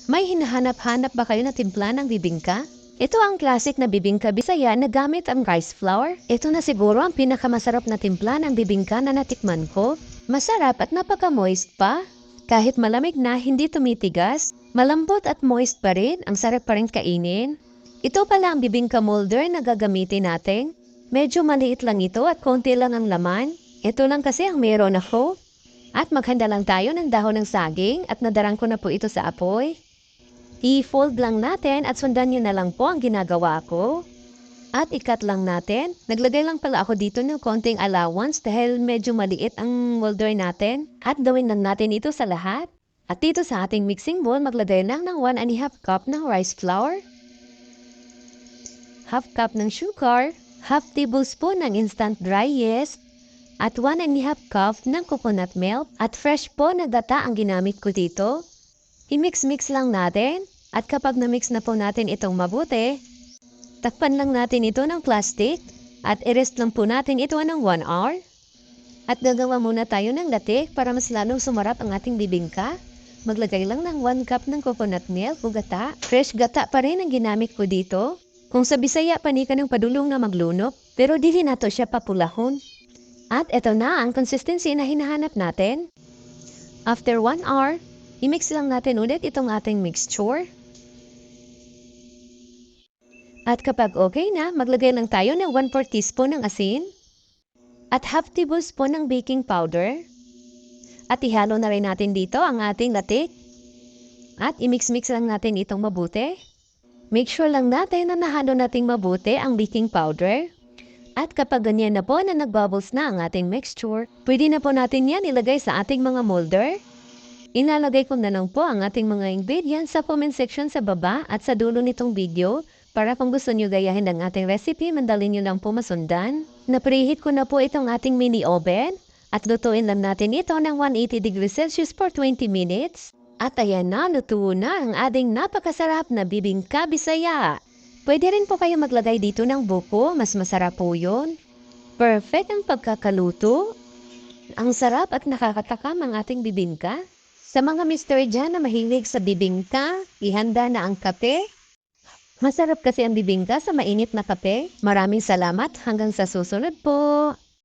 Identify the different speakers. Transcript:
Speaker 1: May hinahanap-hanap ba kayo na timpla ng bibingka? Ito ang classic na bibingka Bisaya na gamit ang rice flour. Ito na siguro ang pinakamasarap na timpla ng bibingka na natikman ko. Masarap at napaka-moist pa. Kahit malamig na, hindi tumitigas. Malambot at moist pa rin, ang sarap pa rin kainin. Ito pala ang bibingka molder na gagamitin natin. Medyo maliit lang ito at konti lang ang laman. Ito lang kasi ang meron ako. At maghanda lang tayo ng dahon ng saging at nadarang ko na po ito sa apoy. I-fold lang natin at sundan nyo na lang po ang ginagawa ko. At i-cut lang natin. Naglagay lang pala ako dito ng konting allowance dahil medyo maliit ang molder natin. At gawin lang natin ito sa lahat. At dito sa ating mixing bowl, maglagay lang ng 1½ cup ng rice flour, ½ cup ng sugar, ½ tablespoon ng instant dry yeast, at 1½ cup ng coconut milk. At fresh po na gata ang ginamit ko dito. I-mix-mix lang natin at kapag na-mix na po natin itong mabuti, takpan lang natin ito ng plastic at i-rest lang po natin ito ng 1 hour. At gagawa muna tayo ng latik para mas lalong sumarap ang ating bibingka. Maglagay lang ng 1 cup ng coconut milk o gata. Fresh gata pa rin ang ginamit ko dito. Kung sa Bisaya panika ng padulong na maglunok, pero dili na to siya papulahon. At ito na ang consistency na hinahanap natin. After 1 hour, i-mix lang natin ulit itong ating mixture. At kapag okay na, maglagay lang tayo ng 1/4 teaspoon ng asin at ½ tablespoon ng baking powder. At ihalo na rin natin dito ang ating latik. At i-mix-mix lang natin itong mabuti. Make sure lang natin na nahalo nating mabuti ang baking powder. At kapag ganyan na po na nagbubbles na ang ating mixture, pwede na po natin yan ilagay sa ating mga molder. Inalagay ko na lang po ang ating mga ingredients sa comment section sa baba at sa dulo nitong video para kung gusto nyo gayahin ng ating recipe, mandali nyo lang po masundan. Na-preheat ko na po itong ating mini oven at lutuin lang natin ito ng 180 degrees Celsius for 20 minutes. At ayan na, luto na ang ating napakasarap na bibingka Bisaya. Pwede rin po kayo maglagay dito ng buko, mas masarap po yun. Perfect ang pagkakaluto. Ang sarap at nakakatakam ang ating bibingka. Sa mga mister dyan na mahilig sa bibingka, ihanda na ang kape. Masarap kasi ang bibingka sa mainit na kape. Maraming salamat hanggang sa susunod po.